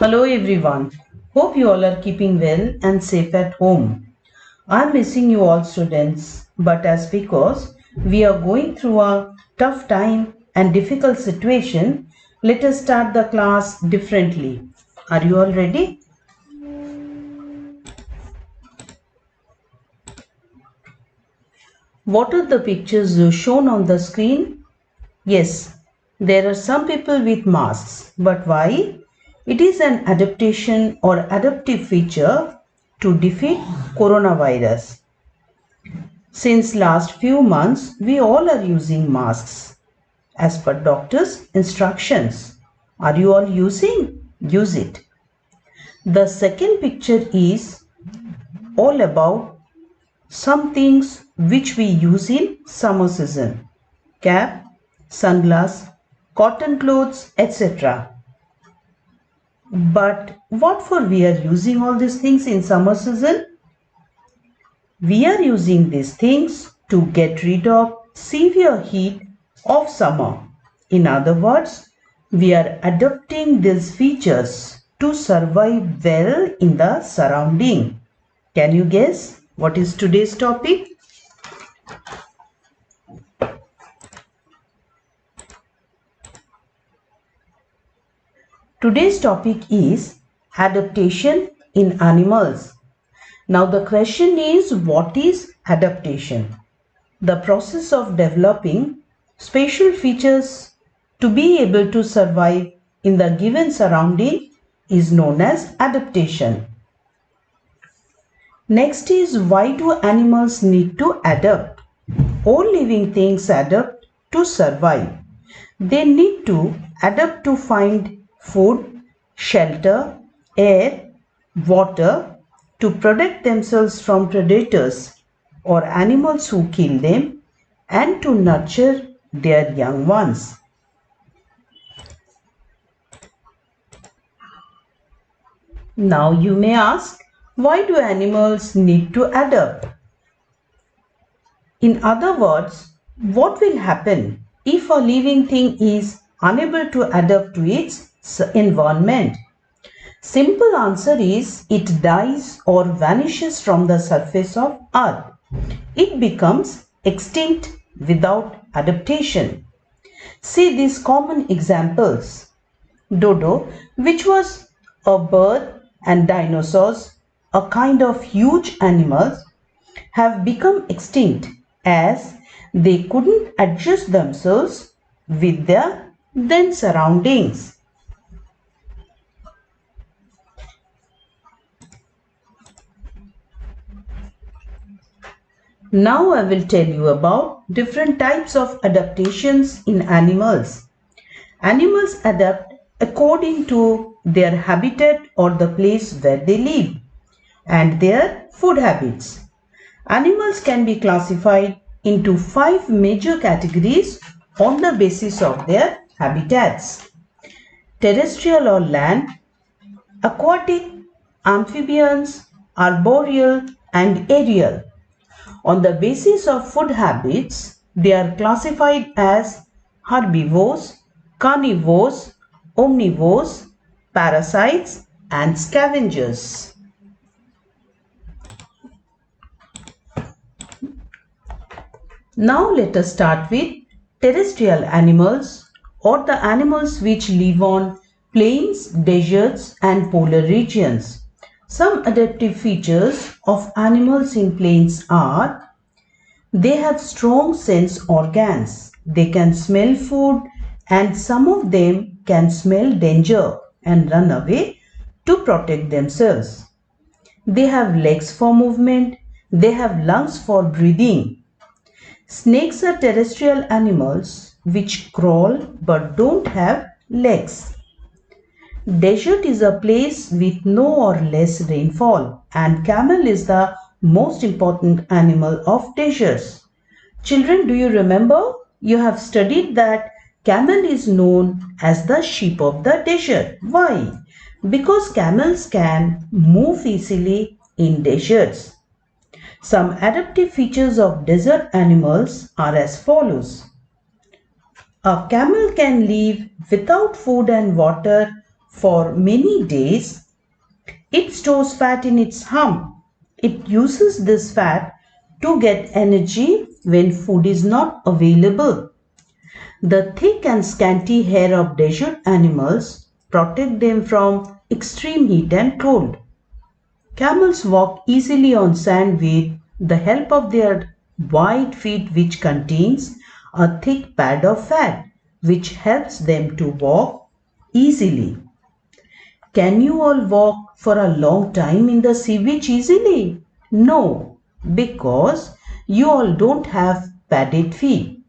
Hello everyone. Hope you all are keeping well and safe at home. I'm missing you all students, but as because we are going through a tough time and difficult situation, let us start the class differently. Are you all ready? What are the pictures shown on the screen? Yes, there are some people with masks, but why? It is an adaptation or adaptive feature to defeat coronavirus. Since last few months, we all are using masks as per doctor's instructions. Are you all using? Use it. The second picture is all about some things which we use in summer season. Cap, sunglass, cotton clothes, etc. But what for we are using all these things in summer season? We are using these things to get rid of severe heat of summer. In other words, we are adopting these features to survive well in the surrounding. Can you guess what is today's topic? Today's topic is adaptation in animals. Now the question is, what is adaptation? The process of developing special features to be able to survive in the given surrounding is known as adaptation. Next is, why do animals need to adapt? All living things adapt to survive. They need to adapt to find food, shelter, air, water, to protect themselves from predators or animals who kill them, and to nurture their young ones. Now you may ask, why do animals need to adapt? In other words, what will happen if a living thing is unable to adapt to its environment? Simple answer is, it dies or vanishes from the surface of earth. It becomes extinct without adaptation. See these common examples. Dodo, which was a bird, and dinosaurs, a kind of huge animals, have become extinct as they couldn't adjust themselves with their then surroundings. Now I will tell you about different types of adaptations in animals. Animals adapt according to their habitat or the place where they live and their food habits. Animals can be classified into 5 major categories on the basis of their habitats: terrestrial or land, aquatic, amphibians, arboreal, and aerial. On the basis of food habits, they are classified as herbivores, carnivores, omnivores, parasites, and scavengers. Now let us start with terrestrial animals, or the animals which live on plains, deserts, and polar regions. Some adaptive features of animals in plains are: they have strong sense organs. They can smell food, and some of them can smell danger and run away to protect themselves. They have legs for movement. They have lungs for breathing. Snakes are terrestrial animals which crawl but don't have legs. Desert is a place with no or less rainfall, and camel is the most important animal of deserts. Children, do you remember? You have studied that camel is known as the sheep of the desert. Why? Because camels can move easily in deserts. Some adaptive features of desert animals are as follows. A camel can live without food and water for many days. It stores fat in its hump. It uses this fat to get energy when food is not available. The thick and scanty hair of desert animals protect them from extreme heat and cold. Camels walk easily on sand with the help of their wide feet, which contains a thick pad of fat which helps them to walk easily. Can you all walk for a long time in the sea beach easily? No, because you all don't have padded feet.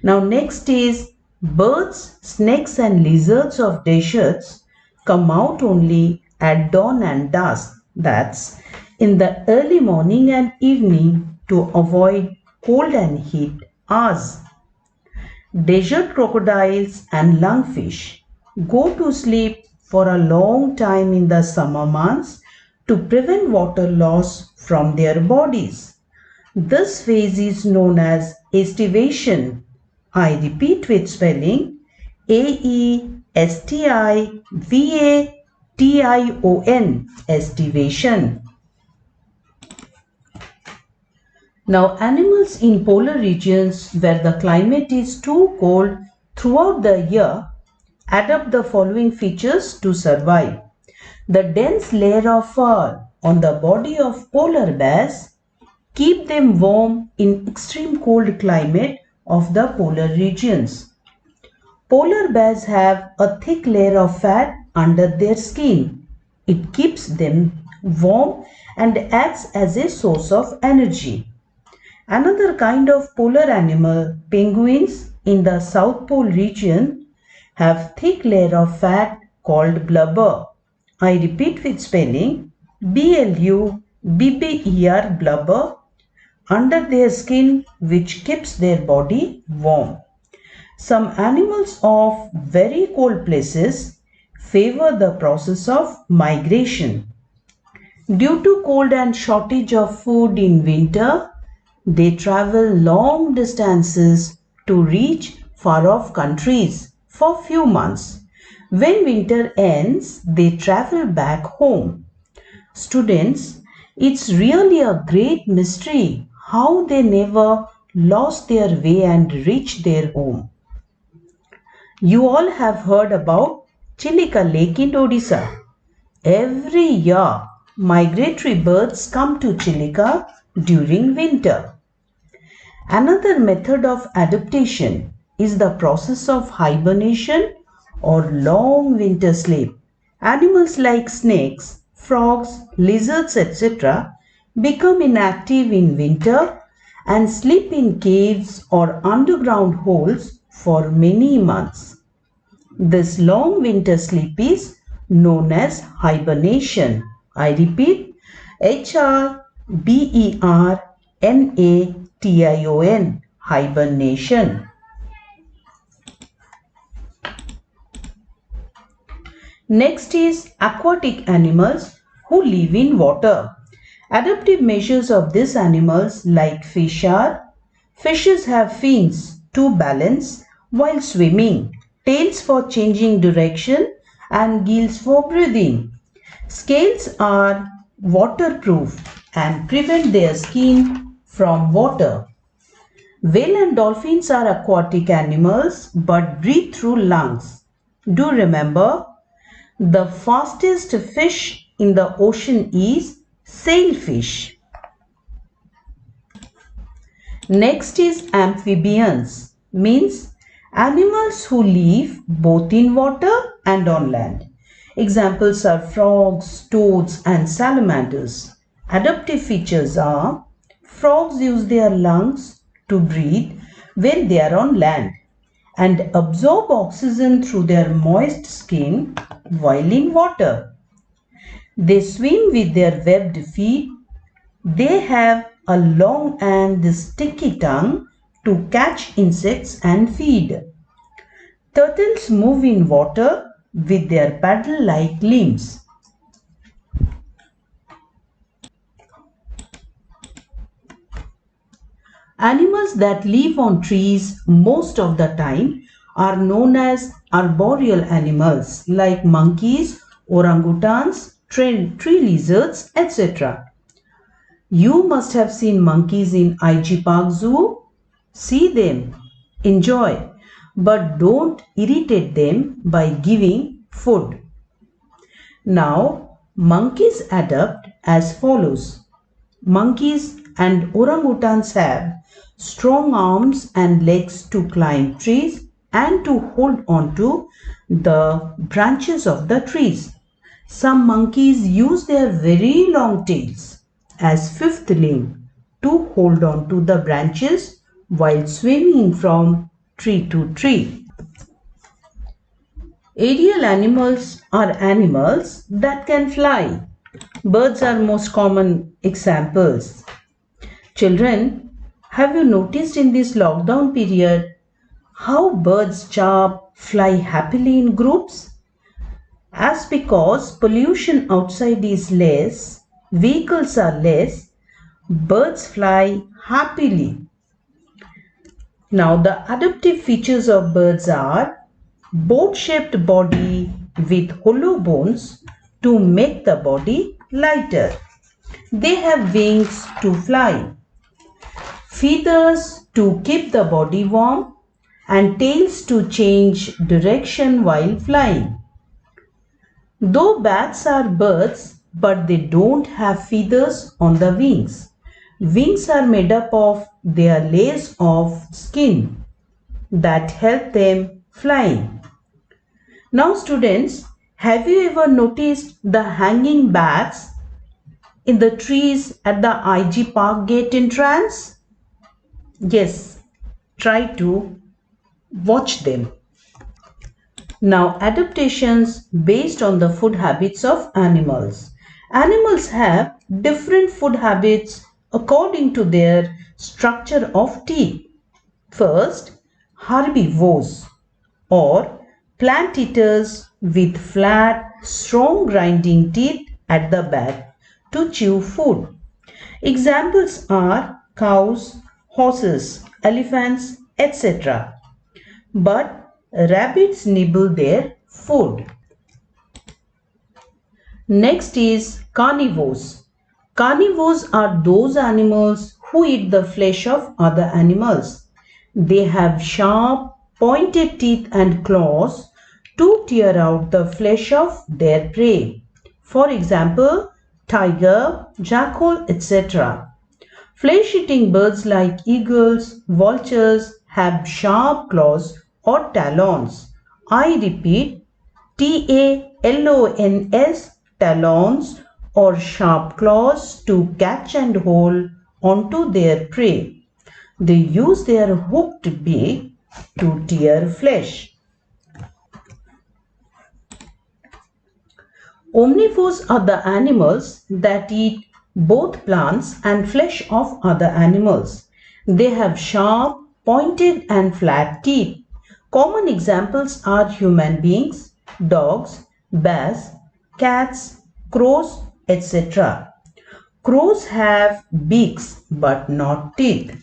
Now next is birds, snakes and lizards of deserts come out only at dawn and dusk. That's in the early morning and evening to avoid cold and heat hours. Desert crocodiles and lungfish go to sleep for a long time in the summer months to prevent water loss from their bodies. This phase is known as estivation. I repeat with spelling Aestivation, estivation. Now animals in polar regions where the climate is too cold throughout the year adapt the following features to survive. The dense layer of fur on the body of polar bears keep them warm in extreme cold climate of the polar regions. Polar bears have a thick layer of fat under their skin. It keeps them warm and acts as a source of energy. Another kind of polar animal, penguins in the South Pole region, have thick layer of fat called blubber. I repeat with spelling Blubber, blubber, under their skin which keeps their body warm. Some animals of very cold places favor the process of migration. Due to cold and shortage of food in winter, they travel long distances to reach far off countries for few months. When winter ends, they travel back home. Students, it's really a great mystery how they never lost their way and reached their home. You all have heard about Chilika Lake in Odisha. Every year, migratory birds come to Chilika during winter. Another method of adaptation is the process of hibernation or long winter sleep. Animals like snakes, frogs, lizards, etc. become inactive in winter and sleep in caves or underground holes for many months. This long winter sleep is known as hibernation. I repeat, hibernation, hibernation. Next is aquatic animals who live in water. Adaptive measures of these animals like fish are: fishes have fins to balance while swimming, tails for changing direction and gills for breathing. Scales are waterproof and prevent their skin from water. Whale and dolphins are aquatic animals but breathe through lungs. Do remember, the fastest fish in the ocean is sailfish. Next is amphibians, means animals who live both in water and on land. Examples are frogs, toads and salamanders. Adaptive features are: frogs use their lungs to breathe when they are on land and absorb oxygen through their moist skin while in water. They swim with their webbed feet. They have a long and sticky tongue to catch insects and feed. Turtles move in water with their paddle-like limbs. Animals that live on trees most of the time are known as arboreal animals like monkeys, orangutans, tree lizards, etc. You must have seen monkeys in IG Park Zoo. See them, enjoy, but don't irritate them by giving food. Now, monkeys adapt as follows. Monkeys and orangutans have strong arms and legs to climb trees and to hold on to the branches of the trees. Some monkeys use their very long tails as fifth limb to hold on to the branches while swinging from tree to tree. Aerial animals are animals that can fly. Birds are most common examples. Children, have you noticed in this lockdown period how birds chirp, fly happily in groups? As because pollution outside is less, vehicles are less, birds fly happily. Now the adaptive features of birds are boat-shaped body with hollow bones to make the body lighter. They have wings to fly, feathers to keep the body warm, and tails to change direction while flying. Though bats are birds, but they don't have feathers on the wings. Wings are made up of their layers of skin that help them flying. Now students, have you ever noticed the hanging bats in the trees at the IG Park gate entrance? Yes, try to watch them. Now adaptations based on the food habits of animals. Animals have different food habits according to their structure of teeth. First, herbivores or plant eaters with flat, strong grinding teeth at the back to chew food. Examples are cows, horses, elephants, etc. But rabbits nibble their food. Next is carnivores. Carnivores are those animals who eat the flesh of other animals. They have sharp, pointed teeth and claws to tear out the flesh of their prey. For example, tiger, jackal, etc. Flesh-eating birds like eagles, vultures have sharp claws or talons. I repeat, talons, talons or sharp claws to catch and hold onto their prey. They use their hooked beak to tear flesh. Omnivores are the animals that eat both plants and flesh of other animals. They have sharp, pointed and flat teeth. Common examples are human beings, dogs, bears, cats, crows, etc. Crows have beaks but not teeth.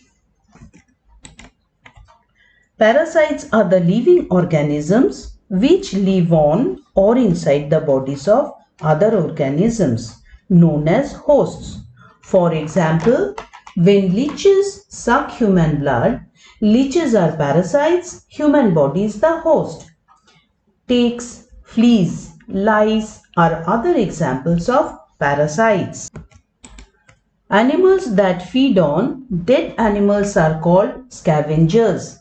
Parasites are the living organisms which live on or inside the bodies of other organisms known as hosts. For example, when leeches suck human blood, leeches are parasites, human body is the host. Ticks, fleas, lice are other examples of parasites. Animals that feed on dead animals are called scavengers.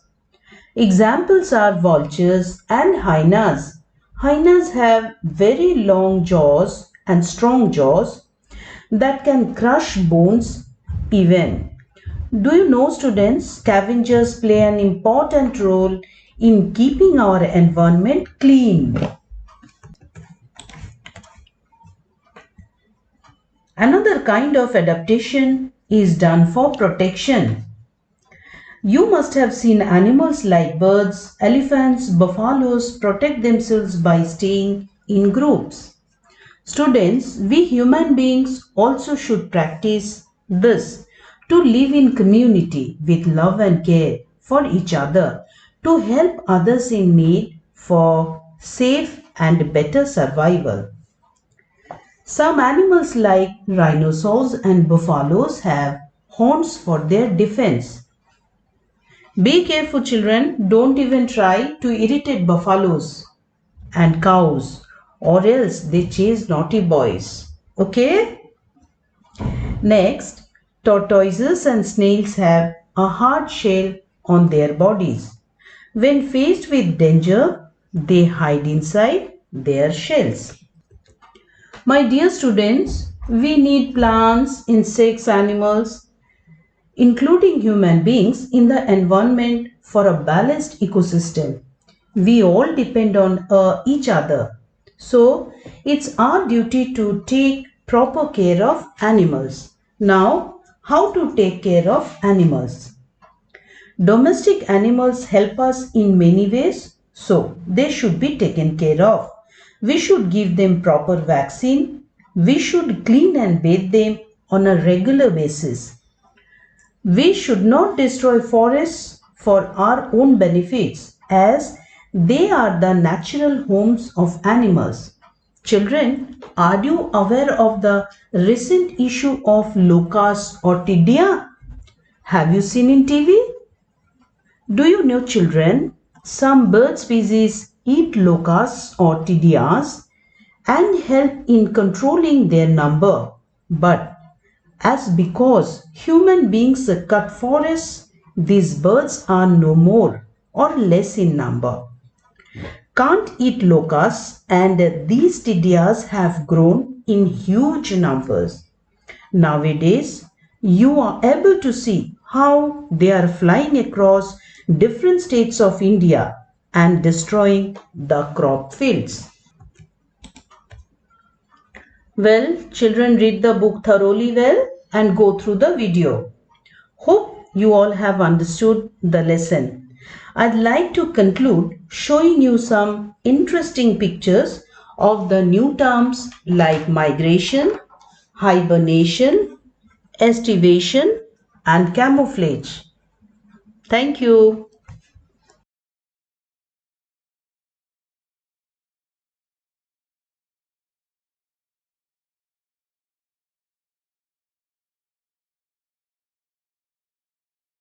Examples are vultures and hyenas. Hyenas have very long jaws and strong jaws that can crush bones even. Do you know students, scavengers play an important role in keeping our environment clean. Another kind of adaptation is done for protection. You must have seen animals like birds, elephants, buffaloes protect themselves by staying in groups. Students, we human beings also should practice this to live in community with love and care for each other. to help others in need for safe and better survival. Some animals like rhinoceros and buffaloes have horns for their defense. Be careful, children. Don't even try to irritate buffaloes and cows, or else they chase naughty boys. Okay? Next, tortoises and snails have a hard shell on their bodies. When faced with danger, they hide inside their shells. My dear students, we need plants, insects, animals, including human beings, in the environment for a balanced ecosystem. We all depend on each other. So, it's our duty to take proper care of animals. Now, how to take care of animals? Domestic animals help us in many ways, so they should be taken care of. We should give them proper vaccine. We should clean and bathe them on a regular basis. We should not destroy forests for our own benefits, as they are the natural homes of animals. Children, are you aware of the recent issue of locusts or tidia? Have you seen in TV? Do you know, children, some bird species eat locusts or tidias and help in controlling their number. But as because human beings cut forests, these birds are no more or less in number. Can't eat locusts, and these tidias have grown in huge numbers. Nowadays, you are able to see how they are flying across different states of India and destroying the crop fields. Well, children, read the book thoroughly well and go through the video. Hope you all have understood the lesson. I'd like to conclude showing you some interesting pictures of the new terms like migration, hibernation, estivation, and camouflage. Thank you.